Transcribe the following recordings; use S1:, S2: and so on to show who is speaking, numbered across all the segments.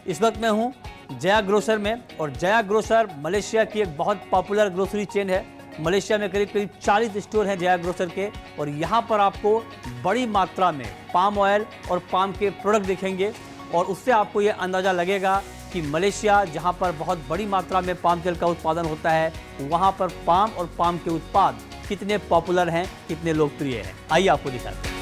S1: इस वक्त मैं हूँ जया ग्रोसर में, और जया ग्रोसर मलेशिया की एक बहुत पॉपुलर ग्रोसरी चेन है। मलेशिया में करीब करीब 40 स्टोर हैं जया ग्रोसर के, और यहाँ पर आपको बड़ी मात्रा में पाम ऑयल और पाम के प्रोडक्ट दिखेंगे, और उससे आपको ये अंदाज़ा लगेगा कि मलेशिया जहाँ पर बहुत बड़ी मात्रा में पाम तेल का उत्पादन होता है, वहाँ पर पाम और पाम के उत्पाद कितने पॉपुलर हैं, कितने लोकप्रिय हैं। आइए आपको दिखाते हैं।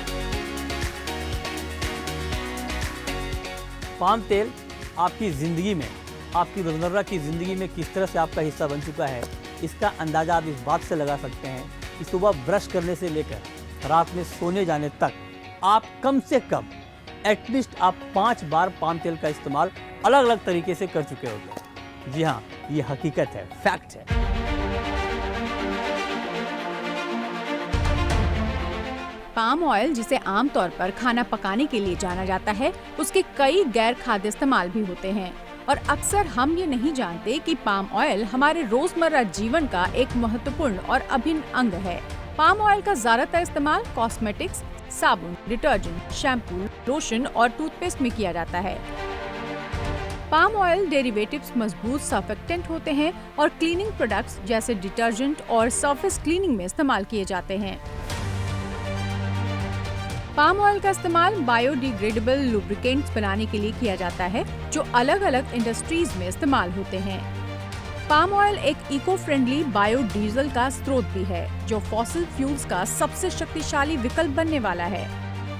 S1: पाम तेल आपकी ज़िंदगी में, आपकी रोज़मर्रा की ज़िंदगी में किस तरह से आपका हिस्सा बन चुका है, इसका अंदाज़ा आप इस बात से लगा सकते हैं कि सुबह ब्रश करने से लेकर रात में सोने जाने तक आप कम से कम एटलीस्ट आप 5 बार पाम तेल का इस्तेमाल अलग अलग तरीके से कर चुके होंगे। जी हाँ, ये हकीकत है, फैक्ट है।
S2: पाम ऑयल, जिसे आमतौर पर खाना पकाने के लिए जाना जाता है, उसके कई गैर खाद्य इस्तेमाल भी होते हैं, और अक्सर हम ये नहीं जानते कि पाम ऑयल हमारे रोजमर्रा जीवन का एक महत्वपूर्ण और अभिन्न अंग है। पाम ऑयल का ज्यादातर इस्तेमाल कॉस्मेटिक्स, साबुन, डिटर्जेंट, शैम्पू, लोशन और टूथपेस्ट में किया जाता है। पाम ऑयल डेरिवेटिव्स मजबूत सर्फेक्टेंट होते हैं और क्लीनिंग प्रोडक्ट्स जैसे डिटर्जेंट और सरफेस क्लीनिंग में इस्तेमाल किए जाते हैं। पाम ऑयल का इस्तेमाल बायोडिग्रेडेबल लुब्रिकेंट्स बनाने के लिए किया जाता है, जो अलग अलग इंडस्ट्रीज में इस्तेमाल होते हैं। पाम ऑयल एक इको फ्रेंडली बायोडीजल का स्रोत भी है, जो फॉसिल फ्यूल्स का सबसे शक्तिशाली विकल्प बनने वाला है।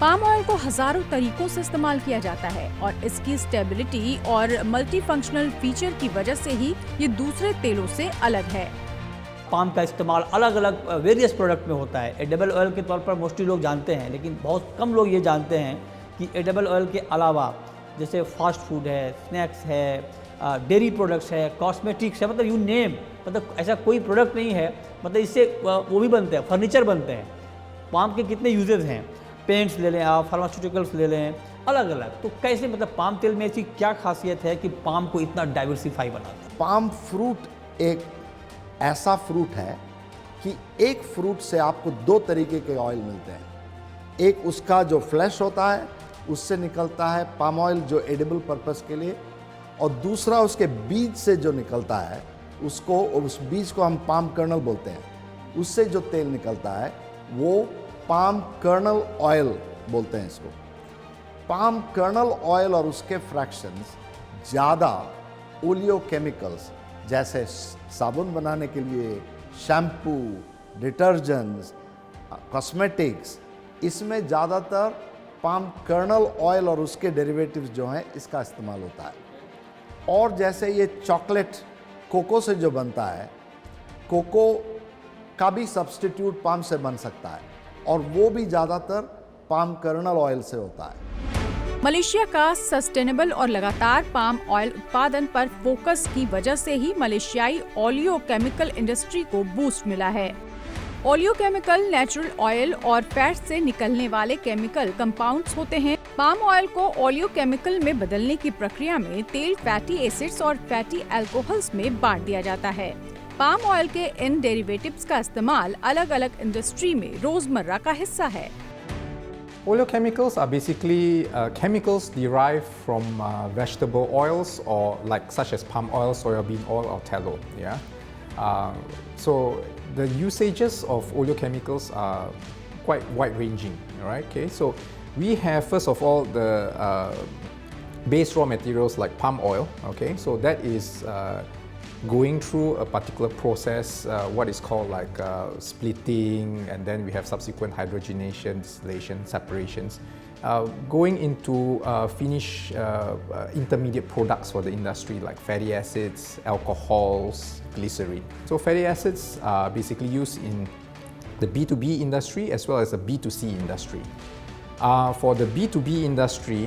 S2: पाम ऑयल को हजारों तरीकों से इस्तेमाल किया जाता है, और इसकी स्टेबिलिटी और मल्टी फंक्शनल फीचर की वजह से ही ये दूसरे तेलों से अलग है।
S1: पाम का इस्तेमाल अलग अलग वेरियस प्रोडक्ट में होता है। एडिबल ऑयल के तौर पर मोस्टली लोग जानते हैं, लेकिन बहुत कम लोग ये जानते हैं कि एडिबल ऑयल के अलावा जैसे फास्ट फूड है, स्नैक्स है, डेयरी प्रोडक्ट्स है, कॉस्मेटिक्स है, मतलब यू नेम, मतलब ऐसा कोई प्रोडक्ट नहीं है, मतलब इससे वो भी बनते हैं, फर्नीचर बनते हैं। पाम के कितने यूजेस हैं, पेंट्स ले लें आप, फार्मास्यूटिकल्स ले लें, अलग अलग। तो कैसे, मतलब पाम तेल में ऐसी क्या खासियत है कि पाम को इतना डाइवर्सिफाई बनाता है?
S3: पाम फ्रूट एक ऐसा फ्रूट है कि एक फ्रूट से आपको 2 तरीके के ऑयल मिलते हैं। एक उसका जो फ्लैश होता है, उससे निकलता है पाम ऑयल जो एडिबल पर्पस के लिए, और दूसरा उसके बीज से जो निकलता है, उस बीज को हम पाम कर्नल बोलते हैं। उससे जो तेल निकलता है वो पाम कर्नल ऑयल बोलते हैं इसको। पाम कर्नल ऑयल और उसके फ्रैक्शंस ज़्यादा ओलियोकेमिकल्स जैसे साबुन बनाने के लिए, शैम्पू, डिटर्जेंट्स, कॉस्मेटिक्स, इसमें ज़्यादातर पाम कर्नल ऑयल और उसके डेरिवेटिव्स जो हैं इसका इस्तेमाल होता है। और जैसे ये चॉकलेट कोको से जो बनता है, कोको का भी सब्स्टिट्यूट पाम से बन सकता है, और वो भी ज़्यादातर पाम कर्नल ऑयल से होता है।
S2: मलेशिया का सस्टेनेबल और लगातार पाम ऑयल उत्पादन पर फोकस की वजह से ही मलेशियाई ओलियोकेमिकल इंडस्ट्री को बूस्ट मिला है। ओलियोकेमिकल नेचुरल ऑयल और फैट से निकलने वाले केमिकल कंपाउंड्स होते हैं। पाम ऑयल को ओलियोकेमिकल में बदलने की प्रक्रिया में तेल फैटी एसिड्स और फैटी अल्कोहल्स में बांट दिया जाता है। पाम ऑयल के इन डेरिवेटिव्स का इस्तेमाल अलग अलग इंडस्ट्री में रोजमर्रा का हिस्सा है।
S4: Oleochemicals are basically chemicals derived from vegetable oils, or like such as palm oil, soybean oil, or tallow. Yeah. So the usages of oleochemicals are quite wide-ranging. All right. Okay. So we have first of all the base raw materials like palm oil. Okay. So that is going through a particular process, what is called like splitting, and then we have subsequent hydrogenation, distillation, separations, going into finished intermediate products for the industry like fatty acids, alcohols, glycerin. So fatty acids are basically used in the B2B industry as well as the B2C industry. For the B2B industry,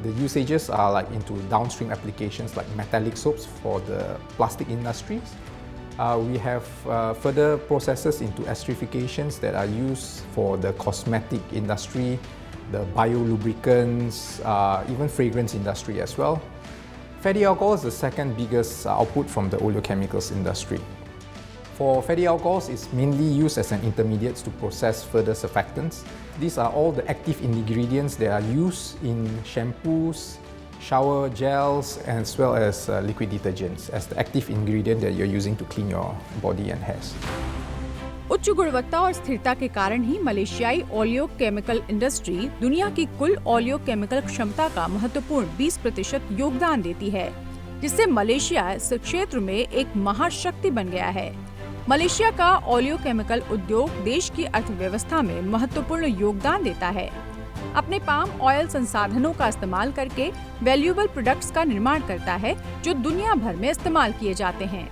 S4: the usages are like into downstream applications like metallic soaps for the plastic industries. We have further processes into esterifications that are used for the cosmetic industry, the biolubricants, even fragrance industry as well. Fatty alcohol is the second biggest output from the oleochemicals industry. For fatty alcohols, it's mainly used as an intermediates to process further surfactants. These are all the active ingredients that are used in shampoos, shower gels, as well as liquid detergents as the active ingredient that you're using to clean your body and hairs.
S2: उच्च गुणवत्ता और स्थिरता के कारण ही मलेशियाई oleo chemical industry दुनिया की कुल oleo chemical क्षमता का महत्वपूर्ण 20% योगदान देती है, जिससे मलेशिया इस क्षेत्र में एक महाशक्ति बन गया है। मलेशिया का ओलियो केमिकल उद्योग देश की अर्थव्यवस्था में महत्वपूर्ण योगदान देता है। अपने पाम ऑयल संसाधनों का इस्तेमाल करके वैल्यूएबल प्रोडक्ट्स का निर्माण करता है जो दुनिया भर में इस्तेमाल किए जाते हैं।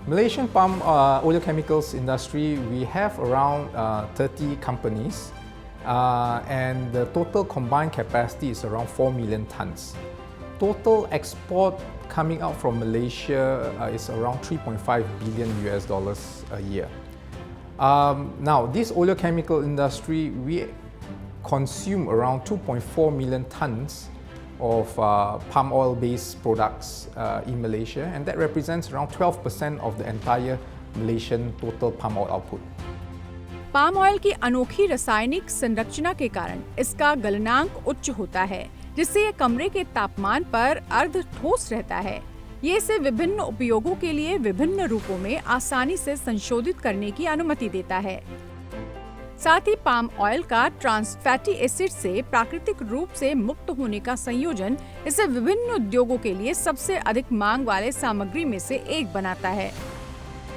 S4: Malaysian palm oleochemicals industry, we have around 30 companies and the total combined capacity is around 4 million tons. Total export coming out from Malaysia is around 3.5 billion US dollars a year. Now, this oleochemical industry, we consume around 2.4 million tons of palm oil based products in Malaysia, and that represents around 12% of the entire Malaysian total palm oil output.
S2: Palm oil की अनोखी रासायनिक संरचना के कारण इसका गलनांक उच्च होता है, जिससे ये कमरे के तापमान पर अर्ध ठोस रहता है। ये इसे विभिन्न उपयोगों के लिए विभिन्न रूपों में आसानी से संशोधित करने की अनुमति देता है। साथ ही पाम ऑयल का ट्रांस फैटी एसिड से प्राकृतिक रूप से मुक्त होने का संयोजन इसे विभिन्न उद्योगों के लिए सबसे अधिक मांग वाले सामग्री में से एक बनाता है।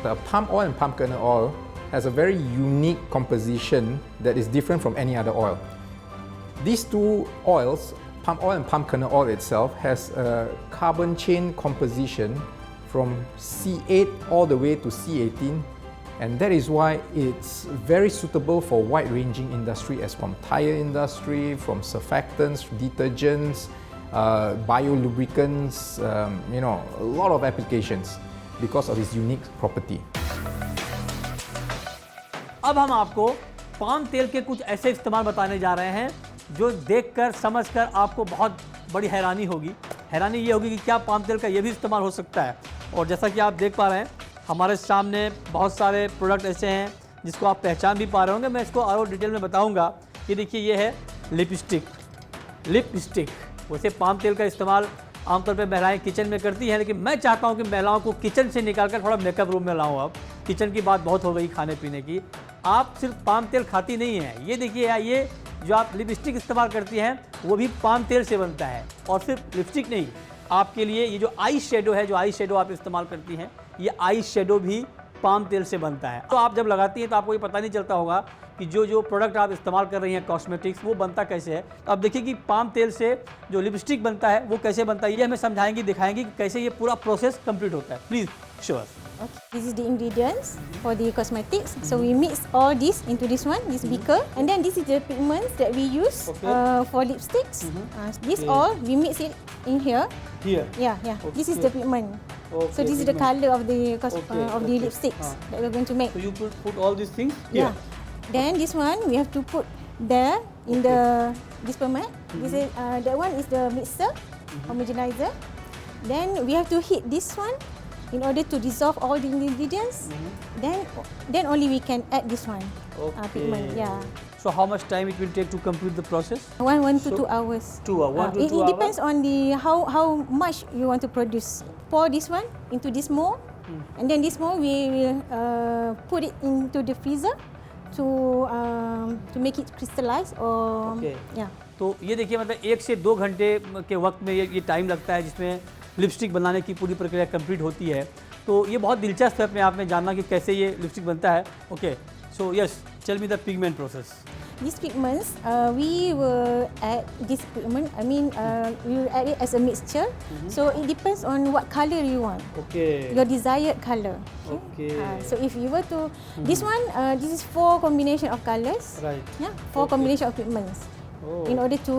S4: The palm oil and palm kernel oil has a very unique composition that is different from any other oil. These two oils, palm oil and palm kernel oil itself, has a carbon chain composition from C8 all the way to C18, and that is why it's very suitable for wide-ranging industry, as from tire industry, from surfactants, detergents, biolubricants, a lot of applications because of its unique property.
S1: अब हम आपको palm तेल के कुछ ऐसे इस्तेमाल बताने जा रहे हैं जो देखकर समझकर आपको बहुत बड़ी हैरानी होगी। हैरानी ये होगी कि क्या पाम तेल का ये भी इस्तेमाल हो सकता है। और जैसा कि आप देख पा रहे हैं, हमारे सामने बहुत सारे प्रोडक्ट ऐसे हैं जिसको आप पहचान भी पा रहे होंगे। मैं इसको और डिटेल में बताऊंगा। ये देखिए, ये है लिपस्टिक। वैसे पाम तेल का इस्तेमाल आमतौर पे महिलाएं किचन में करती हैं, लेकिन मैं चाहता हूं कि महिलाओं को किचन से निकालकर थोड़ा मेकअप रूम में लाऊं। अब किचन की बात बहुत हो गई खाने पीने की। आप सिर्फ पाम तेल खाती नहीं हैं। ये देखिए, ये जो आप लिपस्टिक इस्तेमाल करती हैं वो भी पाम तेल से बनता है। और सिर्फ लिपस्टिक नहीं, आपके लिए ये जो आई शेडो है, जो आई शेडो आप इस्तेमाल करती हैं, ये आई शेडो भी पाम तेल से बनता है। तो आप जब लगाती हैं तो आपको ये पता नहीं चलता होगा कि जो प्रोडक्ट आप इस्तेमाल कर रही हैं कॉस्मेटिक्स, वो बनता कैसे है। तो आप देखिए कि पाम तेल से जो लिपस्टिक बनता है वो कैसे बनता है। ये हमें समझाएंगी, दिखाएंगी कि कैसे ये पूरा प्रोसेस कंप्लीट होता है। Please show us.
S5: Okay. This is the ingredients for the cosmetics. So we mix all this into this beaker, and then this is the pigments that we use for lipsticks. This all we mix it in here.
S1: Here.
S5: Yeah. Okay. This is the pigment.
S1: Okay,
S5: So this is the color of the the lipsticks that we're going to make.
S1: So you put all these things here.
S5: Yeah. Then this one we have to put there in the this format. This is that one is the mixer, homogenizer. Then we have to heat this one in order to dissolve all the ingredients. Then only we can add this one pigment. Yeah.
S1: So how much time it will take to complete the process?
S5: 1 to 2 hours.
S1: 2 hours. 1 to 2
S5: It
S1: hours.
S5: depends on the how much you want to produce. Pour this one into this mold, and then this mold we will put it into the freezer to make it crystallize or yeah.
S1: तो ये देखिए, मतलब 1 से 2 घंटे के वक्त में ये टाइम लगता है जिसमें लिपस्टिक बनाने की पूरी प्रक्रिया कंप्लीट होती है। तो ये बहुत दिलचस्प है अपने आप में जानना कि कैसे ये लिपस्टिक बनता है। Okay, so yes, tell me the pigment process.
S5: These pigments, we will add this pigment. I mean, we will add it as a mixture. So it depends on what color you want.
S1: Okay.
S5: Your desired color.
S1: Okay.
S5: So if you were to, this one, this is 4 combination of colors.
S1: Right.
S5: Yeah, 4 combination of pigments. In order to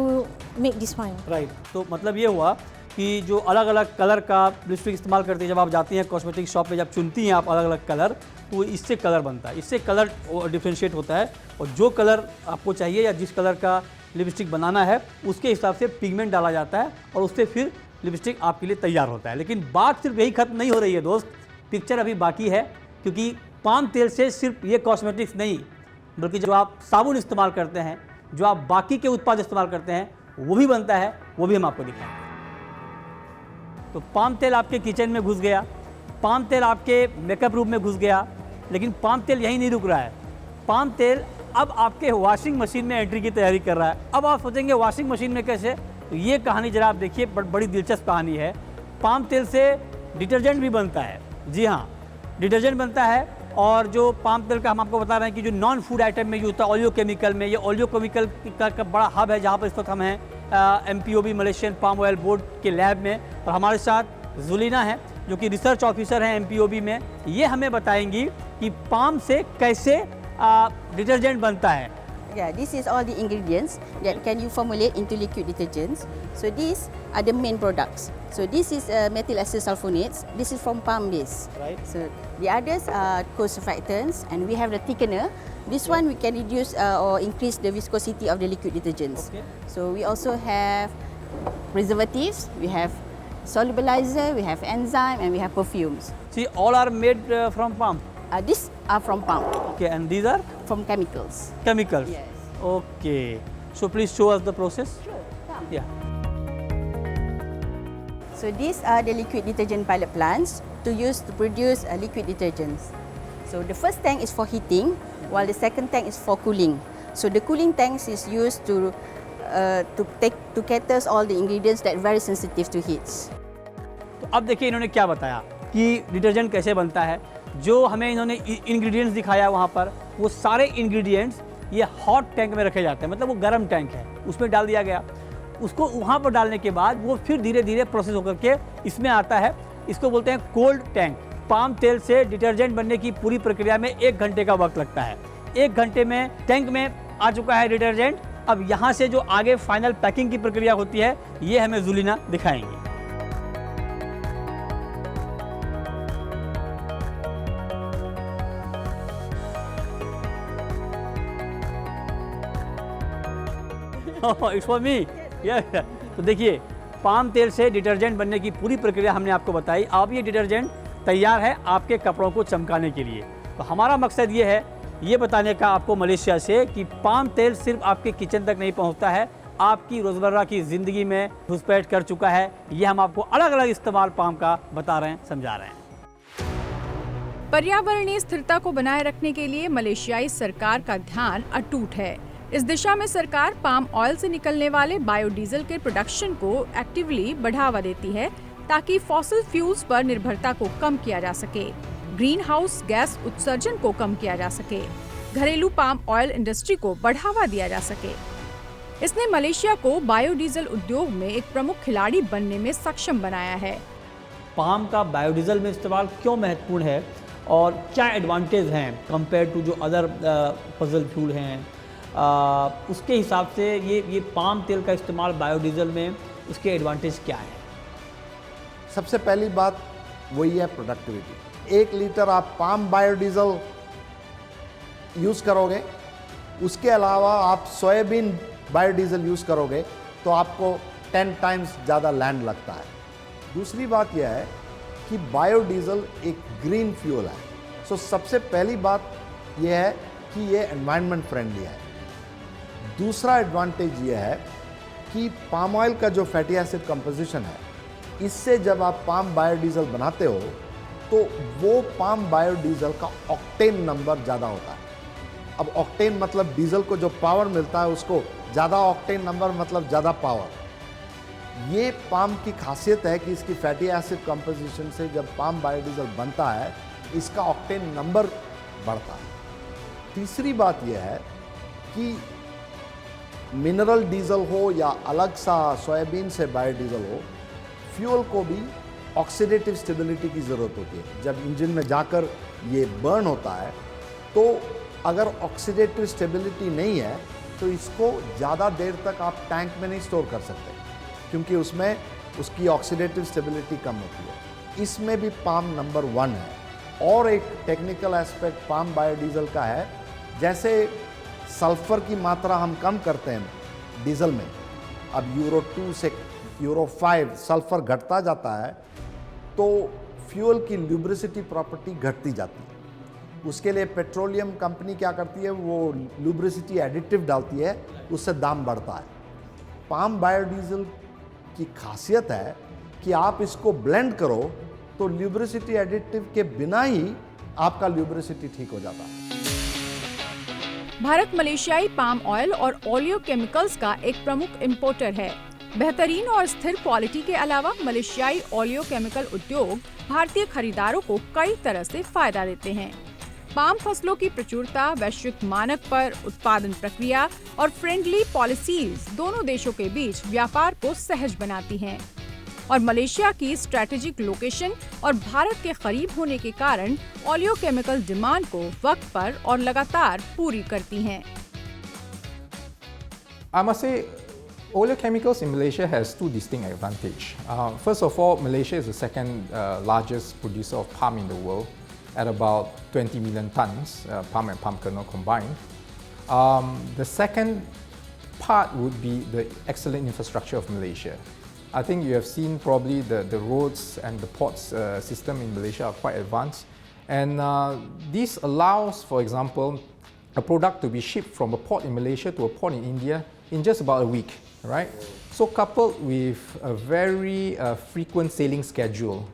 S5: make this one.
S1: Right. तो मतलब ये हुआ कि जो अलग अलग colour का lipstick इस्तेमाल करती है, जब आप जाती हैं कॉस्मेटिक शॉप पे, जब चुनती हैं आप अलग अलग कलर, तो इससे कलर बनता है, इससे कलर डिफ्रेंशिएट होता है। और जो कलर आपको चाहिए या जिस कलर का लिपस्टिक बनाना है उसके हिसाब से पिगमेंट डाला जाता है और उससे फिर लिपस्टिक आपके लिए तैयार होता है। लेकिन बात सिर्फ यही खत्म नहीं हो रही है दोस्त, पिक्चर अभी बाकी है। क्योंकि पाम तेल से सिर्फ ये कॉस्मेटिक्स नहीं, बल्कि जो आप साबुन इस्तेमाल करते हैं, जो आप बाकी के उत्पाद इस्तेमाल करते हैं, वो भी बनता है, वो भी हम आपको दिखाएंगे। तो पाम तेल आपके किचन में घुस गया, पाम तेल आपके मेकअप रूम में घुस गया, लेकिन पाम तेल यहीं नहीं रुक रहा है। पाम तेल अब आपके वॉशिंग मशीन में एंट्री की तैयारी कर रहा है। अब आप सोचेंगे वॉशिंग मशीन में कैसे, तो ये कहानी जरा आप देखिए, बड़ी दिलचस्प कहानी है। पाम तेल से डिटर्जेंट भी बनता है। जी हाँ, डिटर्जेंट बनता है। और जो पाम तेल का हम आपको बता रहे हैं कि जो नॉन फूड आइटम में यूज होता है ऑलियो केमिकल में, ये ऑलियो केमिकल का बड़ा हब है जहाँ पर इस वक्त हम हैं MPOB Malaysian palm oil board के लैब में। और हमारे साथ जुलीना है जो कि रिसर्च ऑफिसर हैं MPOB में। ये हमें बताएंगी कि पाम से कैसे डिटर्जेंट बनता है।
S6: Yeah, this is all the ingredients that can you formulate into liquid detergents. So these are the main products. So this is methyl acesulfonates. This is from palm base.
S1: Right.
S6: So the others are co-surfactants, and we have the thickener. This one we can reduce or increase the viscosity of the liquid detergents.
S1: Okay.
S6: So we also have preservatives. We have solubilizer. We have enzyme, and we have perfumes.
S1: See, all are made from palm.
S6: These are from palm,
S1: Okay, and these are
S6: from chemicals.
S1: chemicals.
S6: Yes.
S1: Okay. So please show us the process.
S6: Sure. Come.
S1: Yeah.
S6: So these are the liquid detergent pilot plants to use to produce liquid detergents. So the first tank is for heating, while the second tank is for cooling. So the cooling tanks is used to cater all the ingredients that are very sensitive to heats.
S1: तो अब देखिए इन्होंने क्या बताया कि detergent कैसे बनता है। जो हमें इन्होंने इंग्रेडिएंट्स दिखाया वहाँ पर, वो सारे इंग्रेडिएंट्स ये हॉट टैंक में रखे जाते हैं, मतलब वो गर्म टैंक है, उसमें डाल दिया गया। उसको वहाँ पर डालने के बाद वो फिर धीरे धीरे प्रोसेस होकर के इसमें आता है। इसको बोलते हैं कोल्ड टैंक। पाम तेल से डिटर्जेंट बनने की पूरी प्रक्रिया में 1 घंटे का वक्त लगता है। 1 घंटे में टैंक में आ चुका है डिटर्जेंट। अब यहाँ से जो आगे फाइनल पैकिंग की प्रक्रिया होती है, ये हमें जुलीना दिखाएंगी। It's for me. Yeah. तो देखिए, पाम तेल से डिटर्जेंट बनने की पूरी प्रक्रिया हमने आपको बताई। अब ये डिटर्जेंट तैयार है आपके कपड़ों को चमकाने के लिए। तो हमारा मकसद ये है, ये बताने का आपको मलेशिया से कि पाम तेल सिर्फ आपके किचन तक नहीं पहुंचता है, आपकी रोज़मर्रा की ज़िंदगी में घुसपैठ कर चुका है। ये हम आपको अलग अलग इस्तेमाल पाम का बता रहे हैं, समझा रहे हैं।
S2: पर्यावरणीय स्थिरता को बनाए रखने के लिए मलेशियाई सरकार का ध्यान अटूट है। इस दिशा में सरकार पाम ऑयल से निकलने वाले बायोडीजल के प्रोडक्शन को एक्टिवली बढ़ावा देती है ताकि फॉसिल फ्यूल्स पर निर्भरता को कम किया जा सके, ग्रीन हाउस गैस उत्सर्जन को कम किया जा सके, घरेलू पाम ऑयल इंडस्ट्री को बढ़ावा दिया जा सके। इसने मलेशिया को बायोडीजल उद्योग में एक प्रमुख खिलाड़ी बनने में सक्षम बनाया है।
S1: पाम का बायोडीजल में इस्तेमाल क्यों महत्वपूर्ण है और क्या एडवांटेज हैं कंपेयर टू जो अदर फॉसिल फ्यूल हैं, उसके हिसाब से ये पाम तेल का इस्तेमाल बायोडीजल में उसके एडवांटेज क्या है?
S3: सबसे पहली बात वही है प्रोडक्टिविटी। 1 लीटर आप पाम बायोडीजल यूज़ करोगे, उसके अलावा आप सोयाबीन बायोडीजल यूज़ करोगे तो आपको 10 टाइम्स ज़्यादा लैंड लगता है। दूसरी बात यह है कि बायोडीजल एक ग्रीन फ्यूल है। सो सबसे पहली बात यह है कि ये एनवायरनमेंट फ्रेंडली है। दूसरा एडवांटेज ये है कि पाम ऑयल का जो फैटी एसिड कंपोजिशन है, इससे जब आप पाम बायोडीजल बनाते हो तो वो पाम बायोडीजल का ऑक्टेन नंबर ज़्यादा होता है। अब ऑक्टेन मतलब डीजल को जो पावर मिलता है उसको, ज़्यादा ऑक्टेन नंबर मतलब ज़्यादा पावर। ये पाम की खासियत है कि इसकी फैटी एसिड कंपोजिशन से जब पाम बायोडीजल बनता है इसका ऑक्टेन नंबर बढ़ता है। तीसरी बात यह है कि मिनरल डीजल हो या अलग सा सोयाबीन से बायोडीजल हो, फ्यूल को भी ऑक्सीडेटिव स्टेबिलिटी की ज़रूरत होती है। जब इंजन में जाकर ये बर्न होता है तो अगर ऑक्सीडेटिव स्टेबिलिटी नहीं है तो इसको ज़्यादा देर तक आप टैंक में नहीं स्टोर कर सकते, क्योंकि उसमें उसकी ऑक्सीडेटिव स्टेबिलिटी कम होती है। इसमें भी पाम नंबर 1 है। और एक टेक्निकल एस्पेक्ट पाम बायोडीजल का है, जैसे सल्फ़र की मात्रा हम कम करते हैं डीजल में, अब यूरो 2 से यूरो 5 सल्फ़र घटता जाता है तो फ्यूल की ल्यूब्रिसिटी प्रॉपर्टी घटती जाती है। उसके लिए पेट्रोलियम कंपनी क्या करती है, वो ल्यूब्रिसिटी एडिटिव डालती है, उससे दाम बढ़ता है। पाम बायोडीजल की खासियत है कि आप इसको ब्लेंड करो तो ल्यूब्रिसिटी एडिटिव के बिना ही आपका ल्यूब्रिसिटी ठीक हो जाता है।
S2: भारत मलेशियाई पाम ऑयल और ओलियो केमिकल्स का एक प्रमुख इंपोर्टर है। बेहतरीन और स्थिर क्वालिटी के अलावा मलेशियाई ओलियो केमिकल उद्योग भारतीय खरीदारों को कई तरह से फायदा देते हैं। पाम फसलों की प्रचुरता, वैश्विक मानक पर उत्पादन प्रक्रिया और फ्रेंडली पॉलिसीज दोनों देशों के बीच व्यापार को सहज बनाती हैं। और मलेशिया की स्ट्रैटेजिक लोकेशन और भारत के करीब होने के कारण ओलियो केमिकल डिमांड को वक्त पर और लगातार पूरी करती हैं।
S4: I must say, oleochemicals in Malaysia has two distinct advantages. First of all, Malaysia is the second largest producer of palm in the world at about 20 million tons, palm and palm kernel combined. The second part would be the excellent infrastructure of Malaysia. I think you have seen probably the roads and the ports system in Malaysia are quite advanced. And this allows, for example, a product to be shipped from a port in Malaysia to a port in India in just about a week, right? So coupled with a very frequent sailing schedule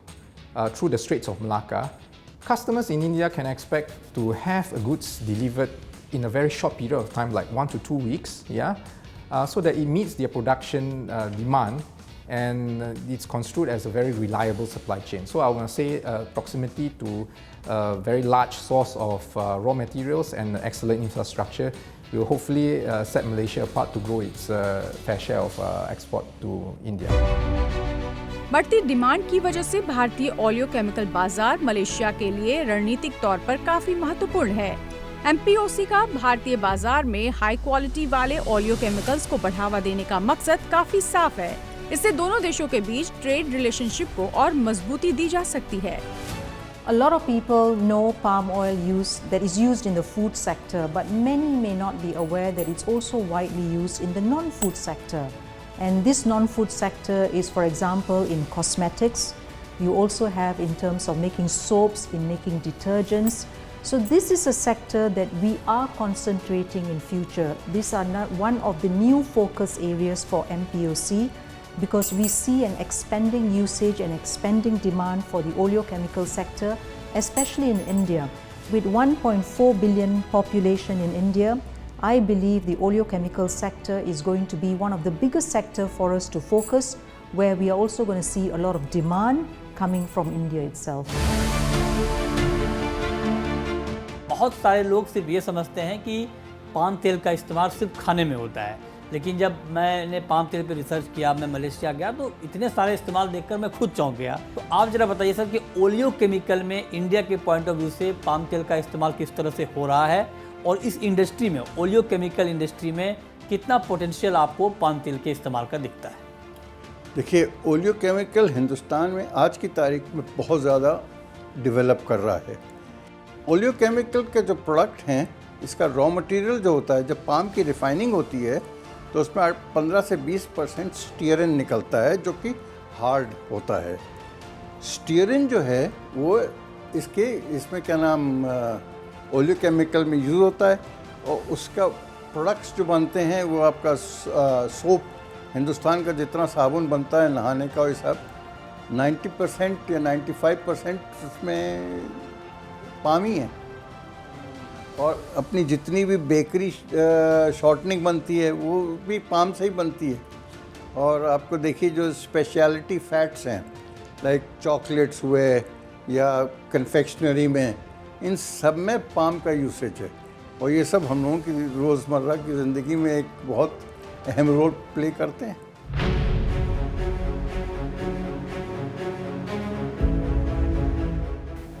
S4: through the Straits of Malacca, customers in India can expect to have goods delivered in a very short period of time, like 1 to 2 weeks, yeah, so that it meets their production demand, and it's construed as a very reliable supply chain. So I want to say proximity to a very large source of raw materials and excellent infrastructure will hopefully set Malaysia apart to grow its fair share of export to India.
S2: बढ़ती demand की वजह से भारतीय oleo chemical बाजार Malaysia के लिए रणनीतिक तौर पर काफी महत्वपूर्ण है। MPOC का भारतीय बाजार में हाई क्वालिटी वाले ओलियो केमिकल्स को बढ़ावा देने का मकसद काफी साफ है। इससे दोनों देशों के बीच ट्रेड रिलेशनशिप को और मजबूती दी जा सकती है।
S7: A lot of people know palm oil that is used in the food sector, but many may not be aware that it's also widely used in the non-food sector. And this non-food sector is, for example, in cosmetics. You also have in terms of making soaps, in making detergents. So this is a sector that we are concentrating in future. These are not one of the new focus areas for MPOC, because we see an expanding usage and expanding demand for the oleochemical sector, especially in India. With 1.4 billion population in India, I believe the oleochemical sector is going to be one of the biggest sector for us to focus, where we are also going to see a lot of demand coming from India itself.
S1: बहुत सारे लोग सिर्फ ये समझते हैं कि palm तेल का इस्तेमाल सिर्फ खाने में होता है, लेकिन जब मैंने पाम तेल पे रिसर्च किया, मैं मलेशिया गया तो इतने सारे इस्तेमाल देखकर मैं खुद चौंक गया। तो आप जरा बताइए सर कि ओलियो केमिकल में इंडिया के पॉइंट ऑफ व्यू से पाम तेल का इस्तेमाल किस तरह से हो रहा है, और इस इंडस्ट्री में, ओलियो केमिकल इंडस्ट्री में कितना पोटेंशियल आपको पाम तेल के इस्तेमाल का दिखता है?
S8: देखिए, ओलियो केमिकल हिंदुस्तान में आज की तारीख में बहुत ज़्यादा डेवलप कर रहा है। ओलियो केमिकल के जो प्रोडक्ट हैं, इसका रॉ मटेरियल जो होता है, जब पाम की रिफाइनिंग होती है तो उसमें 15 से 20% स्टीयरिन निकलता है, जो कि हार्ड होता है। स्टीयरिन जो है वो इसमें क्या नाम ओलियो केमिकल में यूज़ होता है, और उसका प्रोडक्ट्स जो बनते हैं वो आपका सोप, हिंदुस्तान का जितना साबुन बनता है नहाने का, वो सब 90% या 95% उसमें पाम ही है। और अपनी जितनी भी बेकरी शॉर्टनिंग बनती है वो भी पाम से ही बनती है। और आपको देखिए जो स्पेशलिटी फैट्स हैं, लाइक चॉकलेट्स हुए या कन्फेक्शनरी में, इन सब में पाम का यूसेज है, और ये सब हम लोगों की रोज़मर्रा की ज़िंदगी में एक बहुत अहम रोल प्ले करते हैं।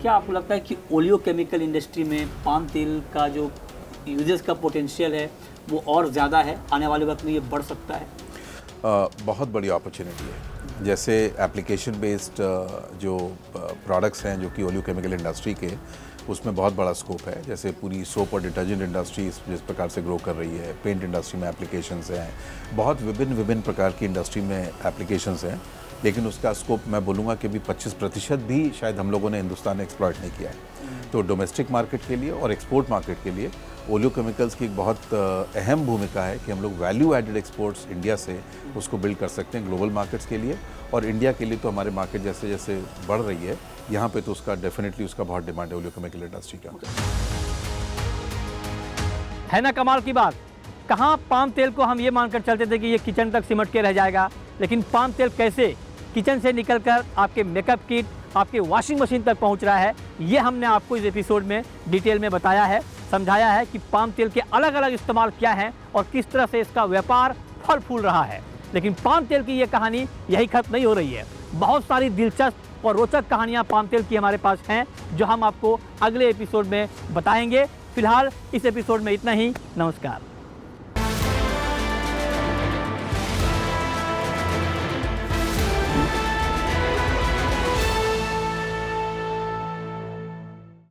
S1: क्या आपको लगता है कि ओलियो केमिकल इंडस्ट्री में पाम तेल का जो यूजेस का पोटेंशियल है वो और ज़्यादा है, आने वाले वक्त में ये बढ़ सकता है?
S9: बहुत बड़ी अपॉर्चुनिटी है। जैसे एप्लीकेशन बेस्ड जो प्रोडक्ट्स हैं जो कि ओलियो केमिकल इंडस्ट्री के, उसमें बहुत बड़ा स्कोप है। जैसे पूरी सोप और डिटर्जेंट इंडस्ट्री जिस प्रकार से ग्रो कर रही है, पेंट इंडस्ट्री में एप्लीकेशंस हैं, बहुत विभिन्न प्रकार की इंडस्ट्री में एप्लीकेशंस हैं। लेकिन उसका स्कोप मैं बोलूँगा कि अभी 25% भी शायद हम लोगों ने हिंदुस्तान ने एक्सप्लॉइट नहीं किया है। तो डोमेस्टिक मार्केट के लिए और एक्सपोर्ट मार्केट के लिए ओलियोकेमिकल्स की एक बहुत अहम भूमिका है कि हम लोग वैल्यू एडेड एक्सपोर्ट्स इंडिया से उसको बिल्ड कर सकते हैं ग्लोबल मार्केट्स के लिए। और इंडिया के लिए तो हमारे मार्केट जैसे जैसे बढ़ रही है यहाँ पे तो उसका डेफिनेटली उसका बहुत डिमांड है ओलियोकेमिकल इंडस्ट्री का।
S1: है ना कमाल की बात। कहाँ पाम तेल को हम ये मानकर चलते थे कि ये किचन तक सिमट के रह जाएगा, लेकिन पाम तेल कैसे किचन से निकलकर आपके मेकअप किट, आपके वॉशिंग मशीन तक पहुंच रहा है, ये हमने आपको इस एपिसोड में डिटेल में बताया है, समझाया है कि पाम तेल के अलग अलग इस्तेमाल क्या हैं और किस तरह से इसका व्यापार फल फूल रहा है। लेकिन पाम तेल की ये कहानी यही खत्म नहीं हो रही है। बहुत सारी दिलचस्प और रोचक कहानियाँ पाम तेल की हमारे पास हैं जो हम आपको अगले एपिसोड में बताएंगे। फिलहाल इस एपिसोड में इतना ही। नमस्कार।